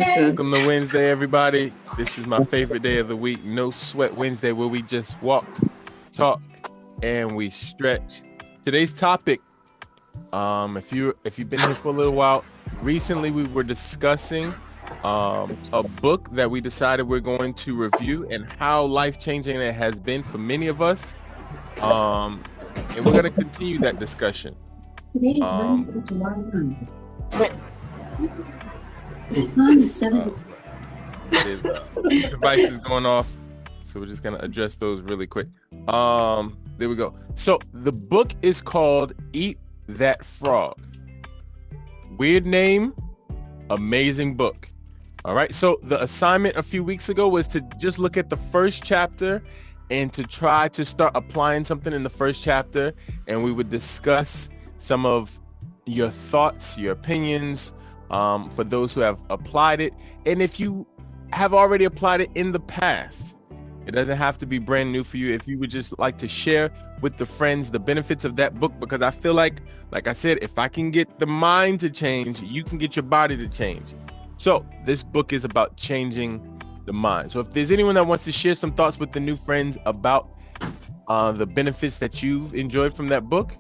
Welcome to Wednesday, everybody. This is my favorite day of the week, No Sweat Wednesday, where we just walk, talk, and we stretch. Today's topic, if you've been here for a little while, recently we were discussing a book that we decided we're going to review and how life-changing it has been for many of us. And we're going to continue that discussion. Today is Wednesday, July 9th. The time is 7. Device is going off, so we're just gonna address those really quick. There we go. So the book is called Eat That Frog. Weird name, amazing book. All right, so the assignment a few weeks ago was to just look at the first chapter and to try to start applying something in the first chapter, and we would discuss some of your thoughts, your opinions, for those who have applied it. And if you have already applied it in the past, it doesn't have to be brand new for you. If you would just like to share with the friends the benefits of that book, because I feel like I said, if I can get the mind to change, you can get your body to change. So this book is about changing the mind. So if there's anyone that wants to share some thoughts with the new friends about the benefits that you've enjoyed from that book,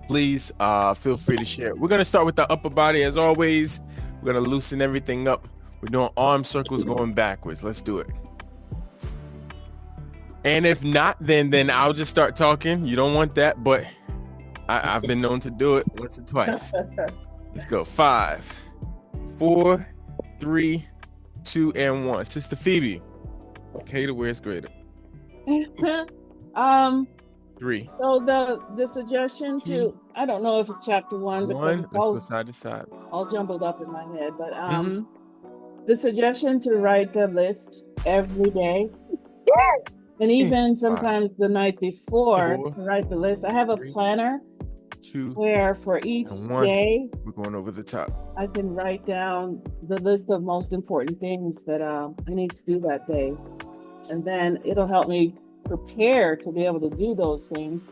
please feel free to share. We're going to start with the upper body as always. We're going to loosen everything up. We're doing arm circles going backwards. Let's do it. And if not, then I'll just start talking. You don't want that, but I've been known to do it once or twice. Let's go. 5, 4, 3, 2, and 1. Sister Phoebe. Okay, the where's greater? 3. So the suggestion to, I don't know if it's chapter 1, but let's go side to side. All jumbled up in my head. But the suggestion to write a list every day, and even sometimes the night before to write the list. I have a planner 2, where for each 1. day We're going over the top. I can write down the list of most important things that I need to do that day, and then it'll help me prepare to be able to do those things.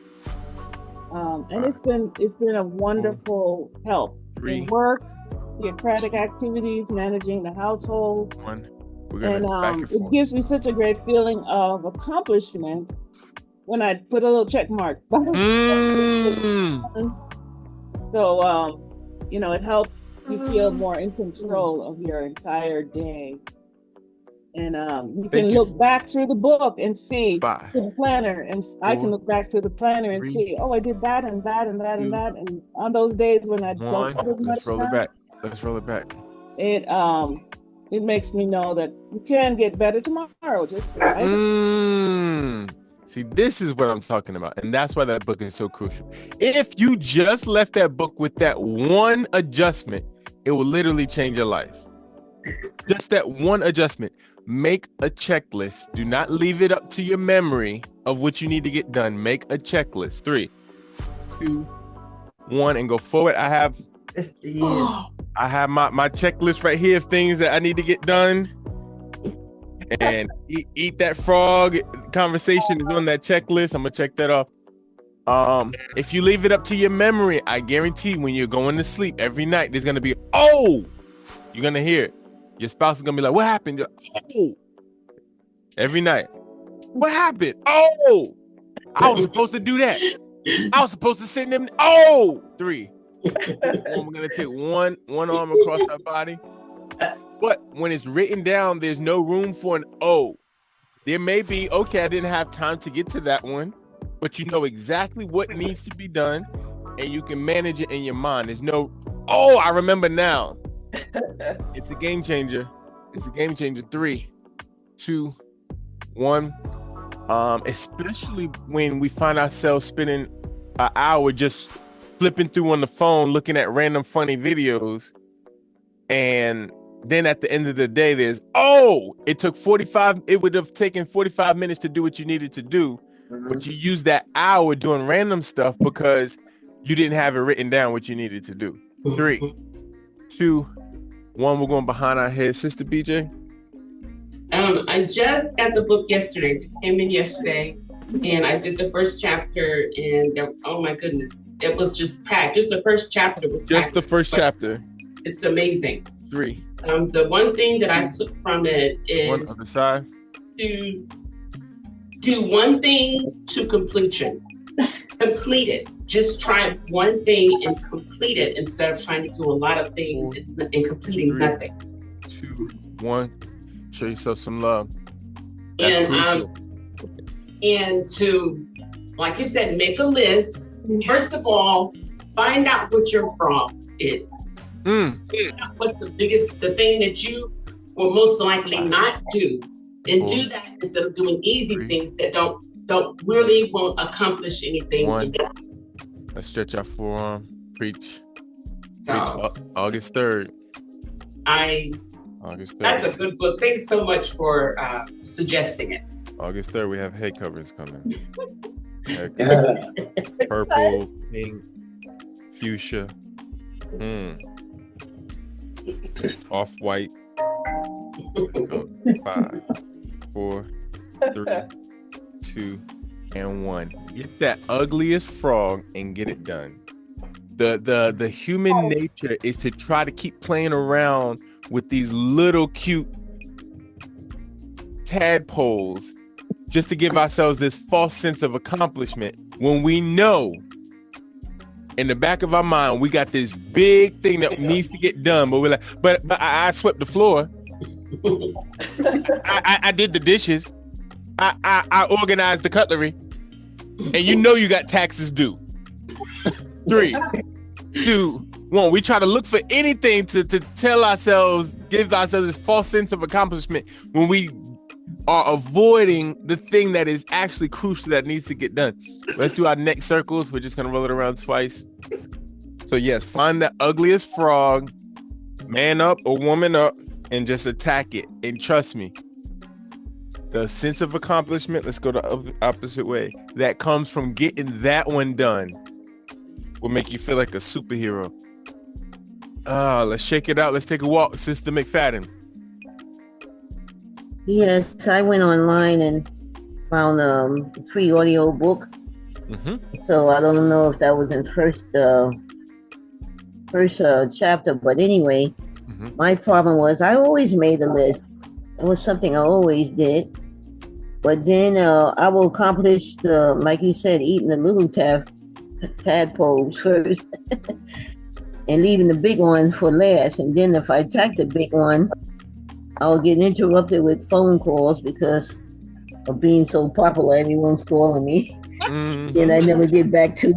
And it's been a wonderful help in work, theocratic activities, managing the household. 1. We're gonna back and it forth. gives me such a great feeling of accomplishment when I put a little check mark. So it helps you feel more in control of your entire day. And you can look back through the book and see 5, the planner, and 4, I can look back to the planner and 3, see, I did that and that and that 2, and that. And on those days when I 1. don't have as much Let's roll time, it back. Let's roll it back. it makes me know that you can get better tomorrow. Just See, this is what I'm talking about, and that's why that book is so crucial. If you just left that book with that one adjustment, it will literally change your life. Just that one adjustment. Make a checklist. Do not leave it up to your memory of what you need to get done. Make a checklist. 3, 2, 1, and go forward. I have my checklist right here of things that I need to get done. And eat that frog conversation is on that checklist. I'm gonna check that off. If you leave it up to your memory, I guarantee when you're going to sleep every night, there's gonna be you're gonna hear it. Your spouse is gonna be like, "What happened?" Every night. What happened? I was supposed to do that. I was supposed to sit in them. 3. We're gonna take one arm across our body. But when it's written down, there's no room for an O. There may be, I didn't have time to get to that one, but you know exactly what needs to be done, and you can manage it in your mind. There's no, I remember now. It's a game changer. It's a game changer. 3, 2, 1. Especially when we find ourselves spending an hour just flipping through on the phone, looking at random funny videos, and then at the end of the day, there's, it would have taken 45 minutes to do what you needed to do, but you used that hour doing random stuff because you didn't have it written down what you needed to do. 3, 2, 1. We're going behind our head. Sister BJ? I just got the book yesterday. Just came in yesterday, and I did the first chapter, and oh my goodness, it was just packed. Just the first chapter was packed. Just the first chapter. It's amazing. 3, The one thing that I took from it One is other side. to do one thing to completion. Complete it. Just try one thing and complete it instead of trying to do a lot of things and completing Three. nothing. 2, 1. Show yourself some love. That's And crucial. and to, like you said, make a list. First of all, find out what your frog is. What's the thing that you will most likely not do, and do that instead of doing easy things that won't accomplish anything. 1. Let's stretch our forearm. Preach. So August 3rd. August 3rd. That's a good book. Thanks so much for suggesting it. August 3rd, we have head covers coming. Purple, pink, fuchsia, off-white. 5, 4, 3, 2, and 1. Get that ugliest frog and get it done. The human nature is to try to keep playing around with these little cute tadpoles just to give ourselves this false sense of accomplishment when we know in the back of our mind we got this big thing that needs to get done, but we're like, but I swept the floor. I did the dishes. I organized the cutlery, and you know you got taxes due. 3, 2, 1. We try to look for anything to tell ourselves, give ourselves this false sense of accomplishment when we are avoiding the thing that is actually crucial that needs to get done. Let's do our neck circles. We're just gonna roll it around twice. So yes, find the ugliest frog, man up or woman up, and just attack it. And trust me, the sense of accomplishment, let's go the opposite way, that comes from getting that one done will make you feel like a superhero. Let's shake it out. Let's take a walk, Sister McFadden. Yes, I went online and found a free audio book. So I don't know if that was in first chapter, but anyway, my problem was I always made a list. It was something I always did. But then I will accomplish like you said, eating the little tadpoles first and leaving the big one for last. And then if I attack the big one, I'll get interrupted with phone calls because of being so popular. Everyone's calling me. And I never get back to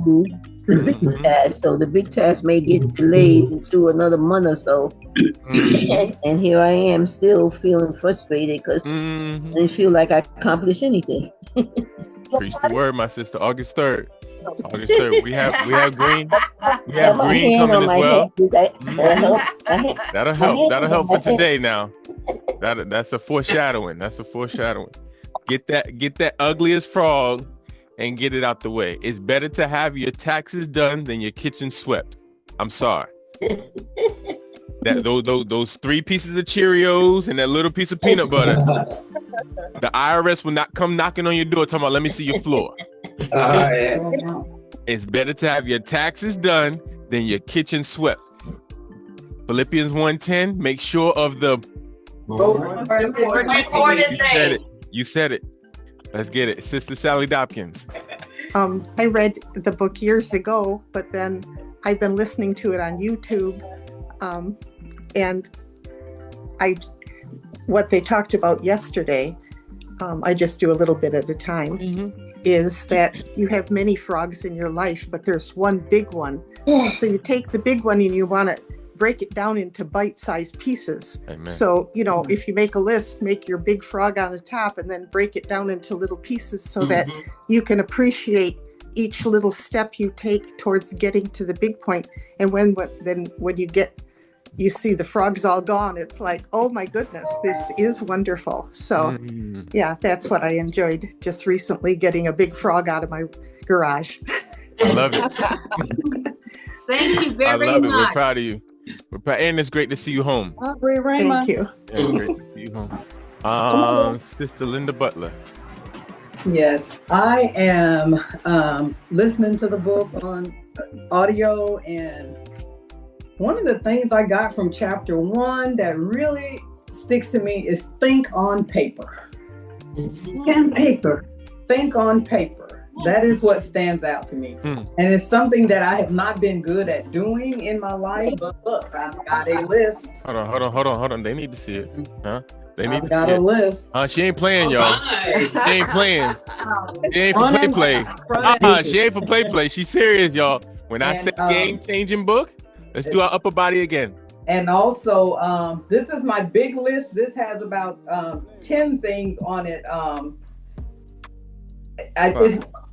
the big task. So the big task may get delayed into another month or so. And here I am still feeling frustrated because I didn't feel like I accomplished anything. Preach the word, my sister. August 3rd. August 3rd. We have green. We have green coming as well. That'll help. That'll help for today now. That's a foreshadowing. That's a foreshadowing. Get that ugliest frog and get it out the way. It's better to have your taxes done than your kitchen swept. I'm sorry. Those 3 pieces of Cheerios and that little piece of peanut butter. The IRS will not come knocking on your door talking about, let me see your floor. It's better to have your taxes done than your kitchen swept. Philippians 1:10, make sure of the you said it. Let's get it. Sister Sally Dopkins. I read the book years ago, but then I've been listening to it on YouTube. And what they talked about yesterday, I just do a little bit at a time, is that you have many frogs in your life, but there's one big one. So you take the big one and you want to break it down into bite-sized pieces. Amen. So, if you make a list, make your big frog on the top and then break it down into little pieces so that you can appreciate each little step you take towards getting to the big point. And when you see the frogs all gone, it's like, oh my goodness, this is wonderful. So yeah, that's what I enjoyed just recently, getting a big frog out of my garage. I love it. Thank you very I love it. much. We're proud of you. And it's great to see you home. Thank you. It's great to see you home. Sister Linda Butler. Yes, I am listening to the book on audio, and One of the things I got from chapter 1 that really sticks to me is think on paper. Pen paper. Think on paper. That is what stands out to me. And it's something that I have not been good at doing in my life. But look, I've got a list. Hold on. They need to see it. Huh? They need I've got a list. She ain't playing, y'all. She ain't playing. She ain't for play. She ain't for play. She's serious, y'all. When I say game-changing book, let's do our upper body again. And also, this is my big list. This has about 10 things on it.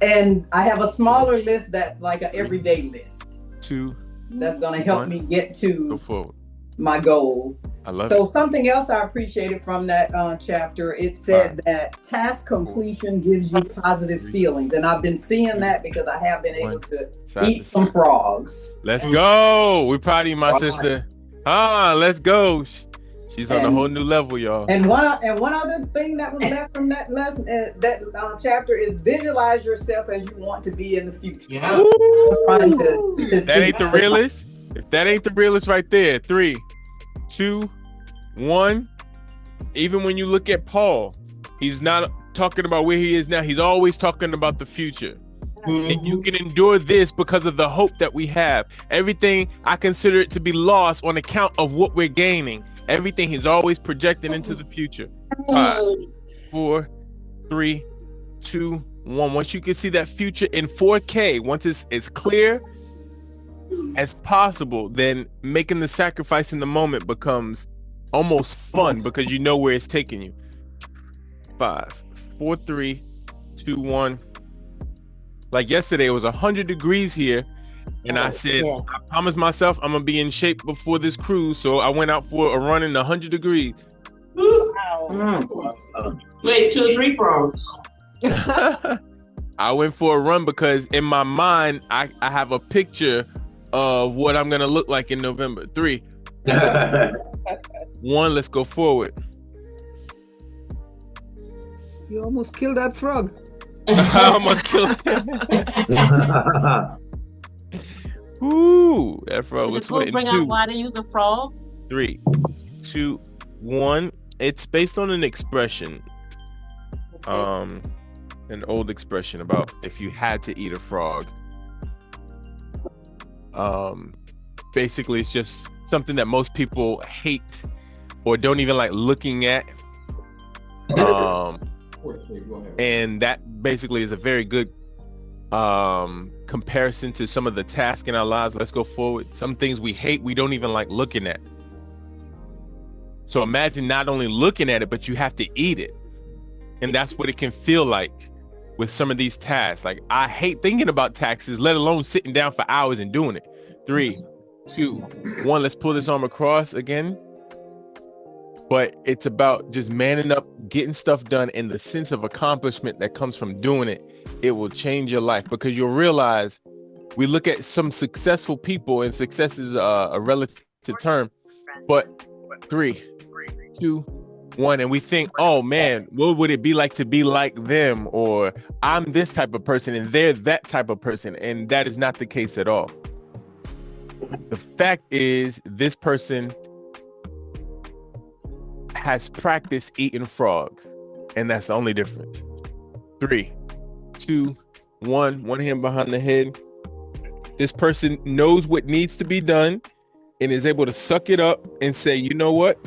And I have a smaller list that's like an everyday list. 2. That's going to help me get to go forward. My goal. I love So it. something else I appreciated from that chapter, it said that task completion gives you positive feelings. And I've been seeing that because I have been able to eat some frogs. Let's go. We're proud of you, my sister. Let's go. She's on a whole new level, y'all. And one other thing that was left from that lesson, that chapter, is visualize yourself as you want to be in the future. Yeah. That ain't the realist. If that ain't the realist right there, 3, 2, 1. Even when you look at Paul, he's not talking about where he is now. He's always talking about the future. And you can endure this because of the hope that we have. Everything, I consider it to be lost on account of what we're gaining. Everything he's always projecting into the future. 5, 4, 3, 2, 1. Once you can see that future in 4K, once it's clear as possible, then making the sacrifice in the moment becomes almost fun because you know where it's taking you. 5, 4, 3, 2, 1. Like yesterday, it was 100 degrees here, and I said, I promised myself I'm gonna be in shape before this cruise, so I went out for a run in 100 degrees. Wait, 2 or 3 frogs. I went for a run because in my mind, I have a picture of what I'm gonna look like in November. 3, 1, let's go forward. You almost killed that frog. I almost killed him. Ooh, that frog was sweating. Bring out why to use a frog. 3, 2, 1. It's based on an expression, an old expression about if you had to eat a frog. Basically, it's just something that most people hate or don't even like looking at. And that basically is a very good comparison to some of the tasks in our lives. Let's go forward. Some things we hate, we don't even like looking at. So imagine not only looking at it, but you have to eat it. And that's what it can feel like with some of these tasks. Like, I hate thinking about taxes, let alone sitting down for hours and doing it. 3, 2, 1. Let's pull this arm across again. But it's about just manning up, getting stuff done, and the sense of accomplishment that comes from doing it. It will change your life because you'll realize we look at some successful people, and success is a relative term. But 3, 2, 1, and we think, oh man, what would it be like to be like them? Or I'm this type of person and they're that type of person. And that is not the case at all. The fact is, this person has practiced eating frog, and that's the only difference. 3, 2, 1. One hand behind the head. This person knows what needs to be done and is able to suck it up and say, you know what?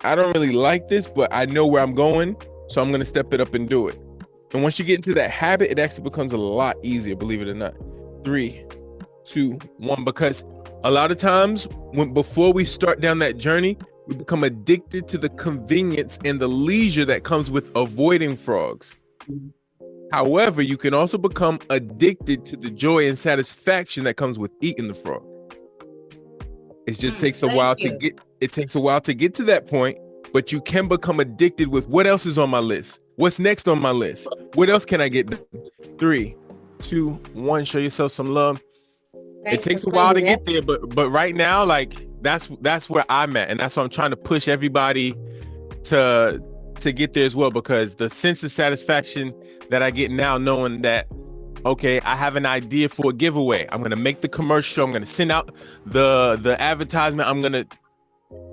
I don't really like this, but I know where I'm going, so I'm going to step it up and do it. And once you get into that habit, it actually becomes a lot easier, believe it or not. 3, 2, 1. Because a lot of times, before we start down that journey, we become addicted to the convenience and the leisure that comes with avoiding frogs. However, you can also become addicted to the joy and satisfaction that comes with eating the frog. It just takes a while to get. It takes a while to get to that point, but you can become addicted with what else is on my list. What's next on my list? What else can I get done? 3, 2, 1. Show yourself some love. It takes a while to get there, but right now, like that's where I'm at, and that's why I'm trying to push everybody to get there as well, because the sense of satisfaction that I get now, knowing that okay, I have an idea for a giveaway. I'm gonna make the commercial. I'm gonna send out the advertisement. I'm gonna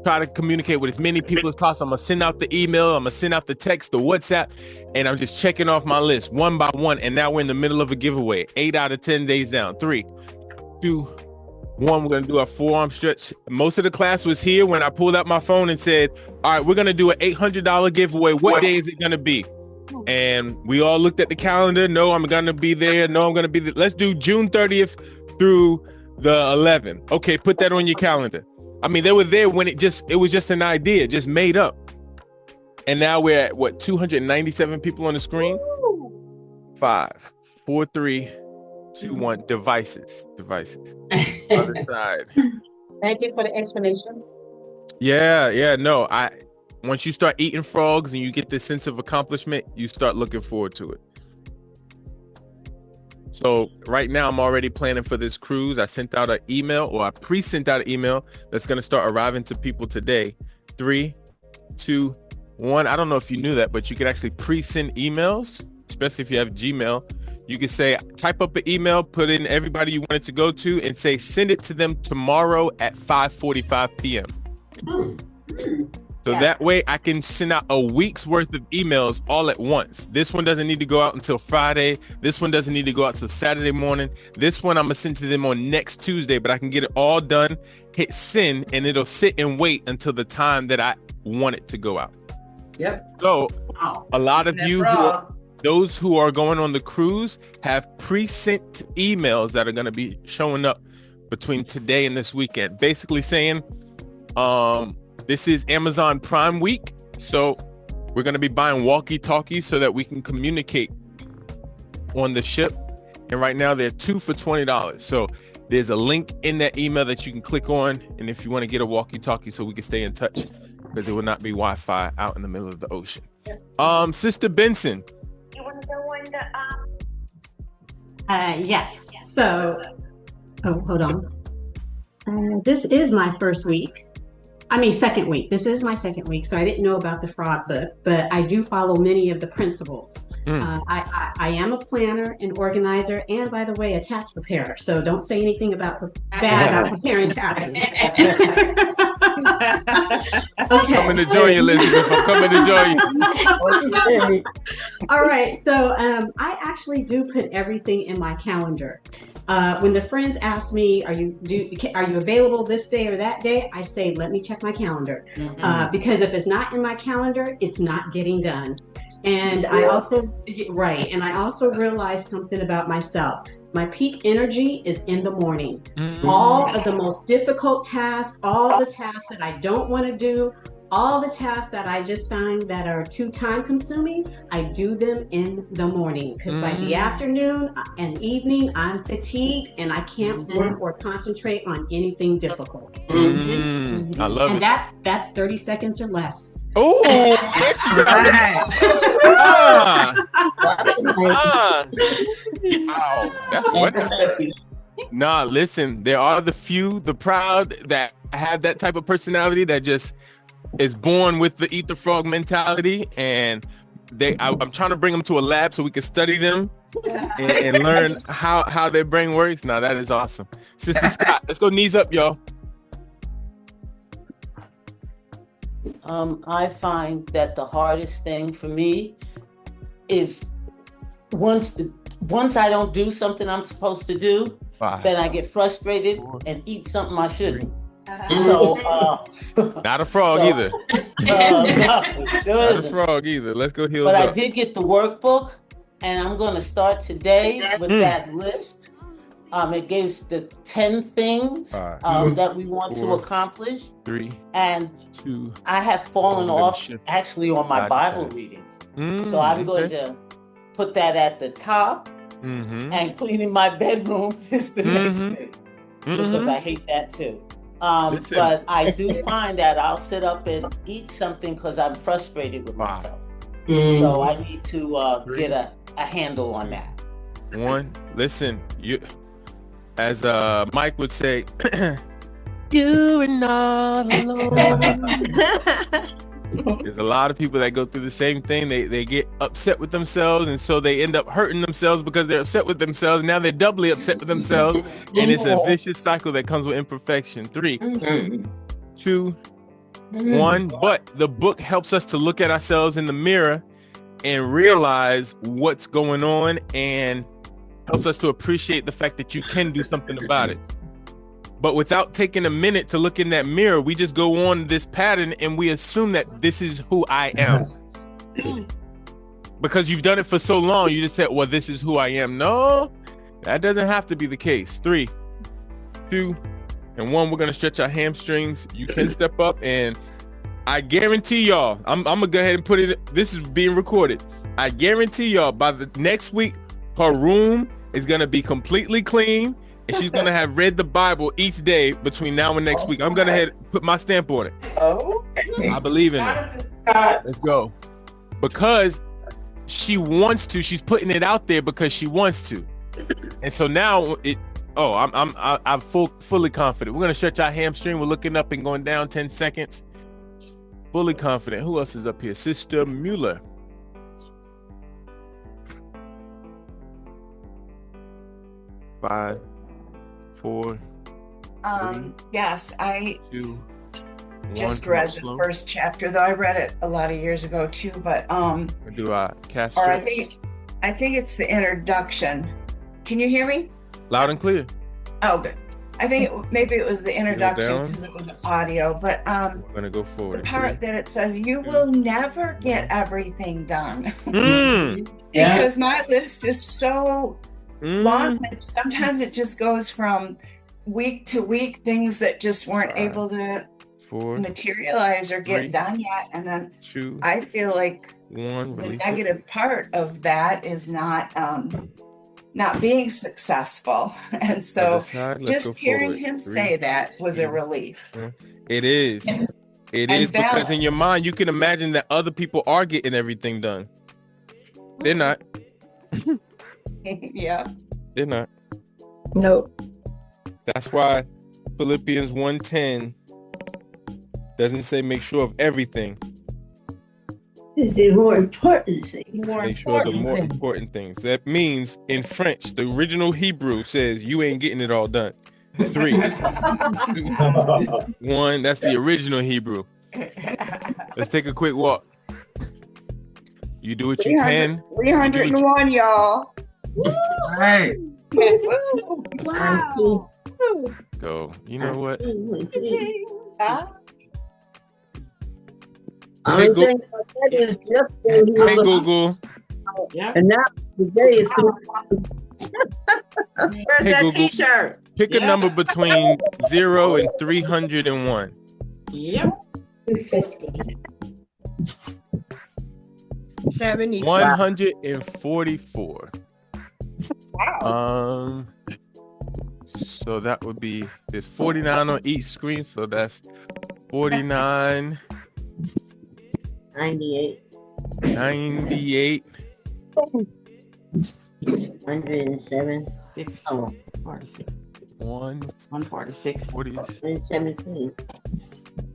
try to communicate with as many people as possible. I'm gonna send out the email. I'm gonna send out the text, the WhatsApp, and I'm just checking off my list one by one. And now we're in the middle of a giveaway. 8 out of 10 days down. 3, 2, 1. We're gonna do our forearm stretch. Most of the class was here when I pulled out my phone and said, "All right, we're gonna do an $800 giveaway. What day is it gonna be?" And we all looked at the calendar. No, I'm gonna be there. No, I'm gonna be there. Let's do June 30th through the 11th. Okay, put that on your calendar. I mean, they were there when it was just an idea, just made up. And now we're at what, 297 people on the screen? 5, 4, 3, 2, 1. Devices. Other side. Thank you for the explanation. Yeah. No, once you start eating frogs and you get this sense of accomplishment, you start looking forward to it. So right now I'm already planning for this cruise. I sent out an email, or I pre-sent out an email that's going to start arriving to people today. 3, 2, 1. I don't know if you knew that, but you could actually pre-send emails, especially if you have Gmail. You can say, type up an email, put in everybody you want it to go to, and say, send it to them tomorrow at 5:45 p.m. So that way I can send out a week's worth of emails all at once. This one doesn't need to go out until Friday. This one doesn't need to go out till Saturday morning. This one I'm gonna send to them on next Tuesday, but I can get it all done, hit send, and it'll sit and wait until the time that I want it to go out. Yep. So a lot of you, those who are going on the cruise, have pre-sent emails that are gonna be showing up between today and this weekend, basically saying, this is Amazon Prime Week, so we're going to be buying walkie-talkies so that we can communicate on the ship. And right now they're 2 for $20. So there's a link in that email that you can click on. And if you want to get a walkie-talkie so we can stay in touch, because it will not be Wi-Fi out in the middle of the ocean. Sister Benson. You want to go on the Yes. So, hold on. This is my second week. This is my second week, so I didn't know about the frog book, but I do follow many of the principles. I am a planner, an organizer, and by the way, a tax preparer. So don't say anything bad about preparing taxes. Okay. Coming to join you, Elizabeth. I'm coming to join you. All right. So I actually do put everything in my calendar. When the friends ask me, are you available this day or that day? I say, let me check my calendar. Because if it's not in my calendar, it's not getting done. And I also realized something about myself. My peak energy is in the morning. All of the most difficult tasks, all the tasks that I don't want to do, all the tasks that I just find that are too time consuming, I do them in the morning. Because by the afternoon and evening, I'm fatigued and I can't work or concentrate on anything difficult. I love it. And that's 30 seconds or less. Oh, yes, wow, that's wonderful. Nah, listen, there are the few, the proud, that have that type of personality that just is born with the eat the frog mentality, and I'm trying to bring them to a lab so we can study them and learn how their brain works. Now that is awesome. Sister Scott, let's go knees up, y'all. I find that the hardest thing for me is once I don't do something I'm supposed to do, then I get frustrated and eat something I shouldn't. So not a frog either. No, sure not isn't. a frog either. Let's go heels but up. I did get the workbook, and I'm going to start today with that list. It gives the 10 things that we want to accomplish. 3, and 2. I have fallen off actually on my Bible reading. So I'm going to put that at the top, and cleaning my bedroom is the next thing, because I hate that too. But I do find that I'll sit up and eat something because I'm frustrated with myself. So I need to get a handle on that. 1, listen, you, as Mike would say, you are not alone. There's a lot of people that go through the same thing. They get upset with themselves, and so they end up hurting themselves because they're upset with themselves. Now they're doubly upset with themselves, and it's a vicious cycle that comes with imperfection. 3, 2, 1. But the book helps us to look at ourselves in the mirror and realize what's going on, and helps us to appreciate the fact that you can do something about it. But without taking a minute to look in that mirror, we just go on this pattern and we assume that this is who I am. Because you've done it for so long, you just said, well, this is who I am. No, that doesn't have to be the case. 3, 2, and 1. We're going to stretch our hamstrings. You can step up, and I guarantee y'all, I'm going to go ahead and put it, this is being recorded. I guarantee y'all by the next week, her room is going to be completely clean. And she's going to have read the Bible each day between now and next week. I'm going to put my stamp on it. Oh, I believe in it. Let's go. Because she wants to. She's putting it out there because she wants to. And so now I'm fully confident. We're going to stretch our hamstring. We're looking up and going down 10 seconds. Fully confident. Who else is up here? Sister Mueller. 5, 4. Yes, I 2, 1. just read the first chapter, though I read it a lot of years ago too. But do I cast? Or I think it's the introduction. Can you hear me? Loud and clear. Oh, good. I think maybe it was the introduction because it was audio. But I'm gonna go forward. The part that it says you will never get everything done Yeah. because my list is so long. Sometimes it just goes from week to week, things that just weren't able to 4, materialize or get 3, done yet. And then 2, I feel like 1. the negative part of that is not being successful. And so just hearing him say that was a relief. It is. It is because in your mind, you can imagine that other people are getting everything done. They're not. Yeah. They're not. No. That's why Philippians 1:10 doesn't say make sure of everything. Is the more important things. Make sure the more important things. That means in French, the original Hebrew says you ain't getting it all done. 3, 2, 1. That's the original Hebrew. Let's take a quick walk. You do what you can. 301, y'all. Right. Wow. Go. You know what? Hey, Google. And now today is Where's that Google. T-shirt? Pick a number between 0 and 301. Yep. 250. 70. 144. Wow. So that would be, there's 49 on each screen, so that's 49, 98. 98, 107. Oh, 46. 146, 117.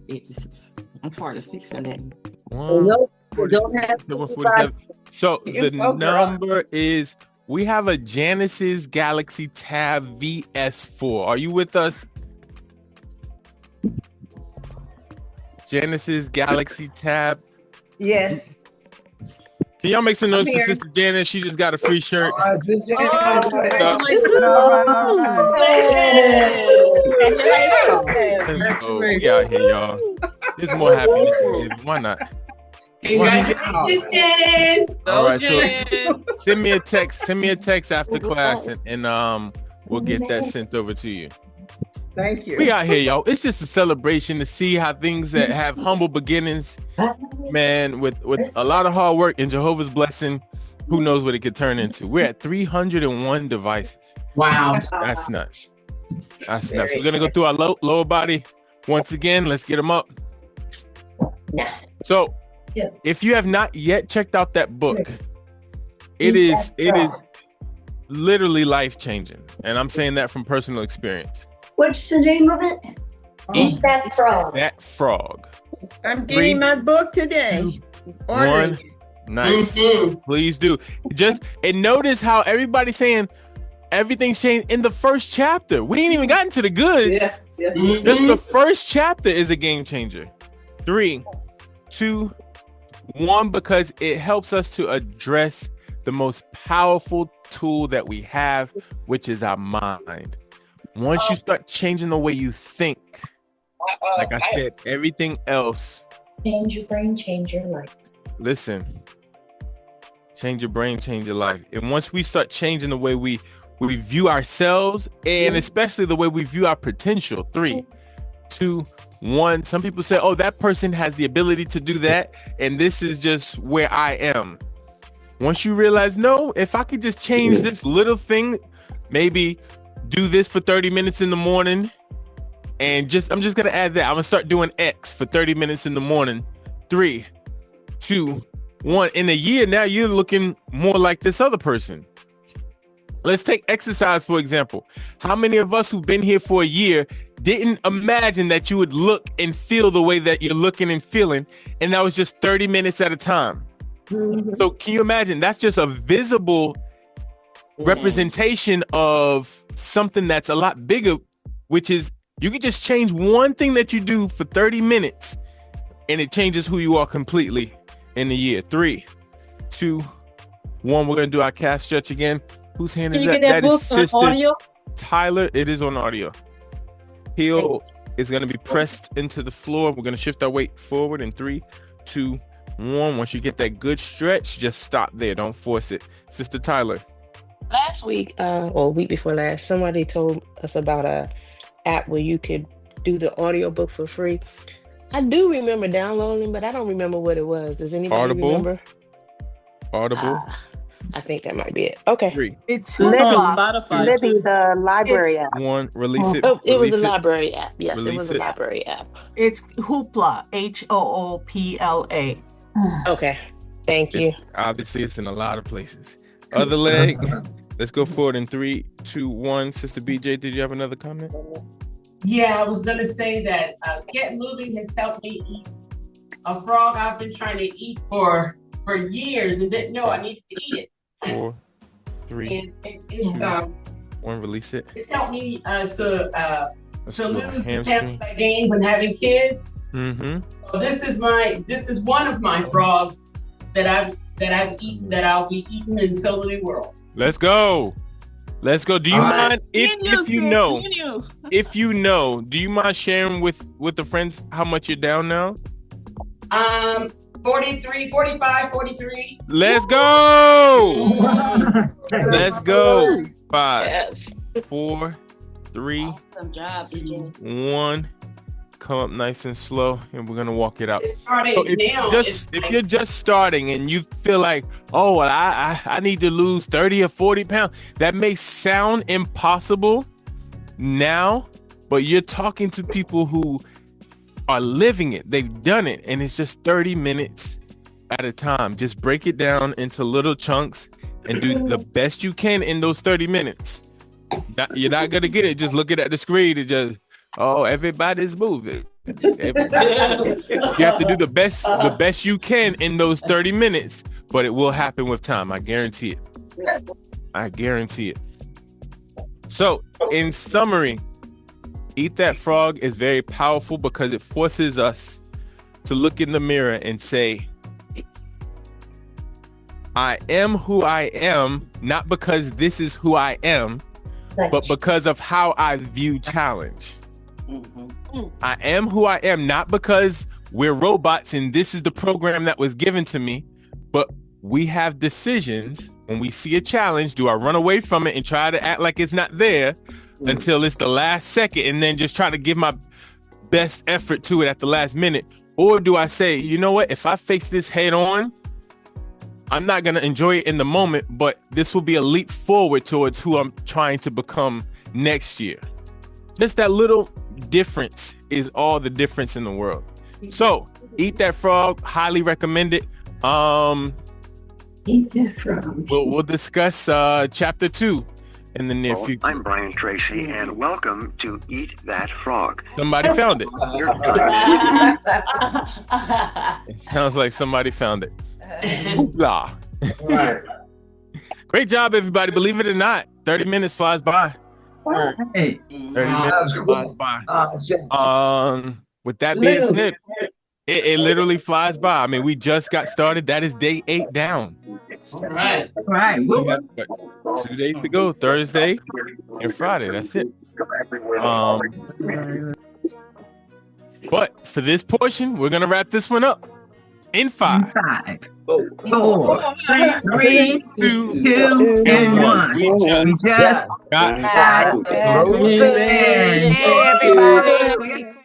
86. 146 and then. No, don't have 47. So the number is, we have a Genesis Galaxy Tab VS4. Are you with us? Genesis Galaxy Tab. Yes. Can y'all make some noise for Sister Janice? She just got a free shirt. We out here, y'all. There's more happiness in here. Why not? All right, so send me a text. Send me a text after class, and we'll get that sent over to you. Thank you. We out here, y'all. It's just a celebration to see how things that have humble beginnings, man, with a lot of hard work and Jehovah's blessing, who knows what it could turn into. We're at 301 devices. Wow. That's nuts. That's nuts. We're gonna go through our lower body once again. Let's get them up. So, if you have not yet checked out that book, it is literally life-changing, and I'm saying that from personal experience. What's the name of it? Eat That Frog. That Frog. I'm getting my book today. One. Nice. Please do. And notice how everybody's saying everything's changed in the first chapter. We ain't even gotten to the goods. Just the first chapter is a game changer. 3, 2, 1, because it helps us to address the most powerful tool that we have, which is our mind. Once you start changing the way you think, like I said, everything else. Change your brain, change your life. Listen, change your brain, change your life. And once we start changing the way we view ourselves, and especially the way we view our potential. 3, 2, 1. Some people say, oh, that person has the ability to do that, and this is just where I am. Once you realize, no, if I could just change this little thing, maybe do this for 30 minutes in the morning, and I'm just gonna add that. I'm gonna start doing X for 30 minutes in the morning. 3, 2, 1. In a year, now you're looking more like this other person. Let's take exercise, for example. How many of us who've been here for a year didn't imagine that you would look and feel the way that you're looking and feeling, and that was just 30 minutes at a time? So can you imagine? That's just a visible representation of something that's a lot bigger, which is you can just change one thing that you do for 30 minutes and it changes who you are completely in a year. 3, 2, 1. We're going to do our calf stretch again. Whose hand is that? That is Sister Tyler. It is on audio. Heel is going to be pressed into the floor. We're going to shift our weight forward in 3, 2, 1. Once you get that good stretch, just stop there. Don't force it. Sister Tyler. Last week, or week before last, somebody told us about a app where you could do the audiobook for free. I do remember downloading, but I don't remember what it was. Does anybody remember? Audible. I think that might be it. Okay. 3. It's on Spotify. Libby, the library app. 1. Release it. Oh, it was Release a library app. Yes, Release it was a library app. It's Hoopla. HOOPLA. Okay. Thank you. Obviously, it's in a lot of places. Other leg. Let's go forward in 3, 2, 1. Sister BJ, did you have another comment? Yeah, I was going to say that Get Moving has helped me eat a frog I've been trying to eat for years and didn't know I needed to eat it. 4, 3, 2, 1. Release it. It helped me to lose the hamstring. pounds I gained when having kids. So this is one of my frogs that I've eaten, that I'll be eating until the new world. Let's go. Do you mind if you know, do you mind sharing with the friends how much you're down now? 43, 45, 43. Let's go. Let's go. 5, 4, 3, Awesome job, BJ. 1. Come up nice and slow, and we're gonna walk it out. So if you're just starting and you feel like, oh, well, I need to lose 30 or 40 pounds, that may sound impossible now, but you're talking to people who are living it. They've done it, and it's just 30 minutes at a time. Just break it down into little chunks and do the best you can in those 30 minutes. You're not gonna get it just looking at the screen and just, oh, everybody's moving. You have to do the best you can in those 30 minutes, but it will happen with time. I guarantee it. So, in summary, Eat That Frog is very powerful because it forces us to look in the mirror and say, I am who I am, not because this is who I am, but because of how I view challenge. I am who I am, not because we're robots and this is the program that was given to me, but we have decisions. When we see a challenge, do I run away from it and try to act like it's not there until it's the last second and then just try to give my best effort to it at the last minute? Or do I say, you know what, if I face this head on, I'm not going to enjoy it in the moment, but this will be a leap forward towards who I'm trying to become next year. Just that little difference is all the difference in the world. So, Eat That Frog, highly recommend it. Eat That Frog. We'll discuss chapter 2 in the near future. I'm Brian Tracy, and welcome to Eat That Frog. Somebody found it. It sounds like somebody found it. Hoopla. Right. Great job, everybody. Believe it or not, 30 minutes flies by. 30 minutes flies by. With that being said, it literally flies by. I mean, we just got started. That is day 8 down. Right. We have 2 days to go, Thursday and Friday. That's it. But for this portion, we're going to wrap this one up in 5, 4, 3, 2, and 1. We just got moving. Everybody.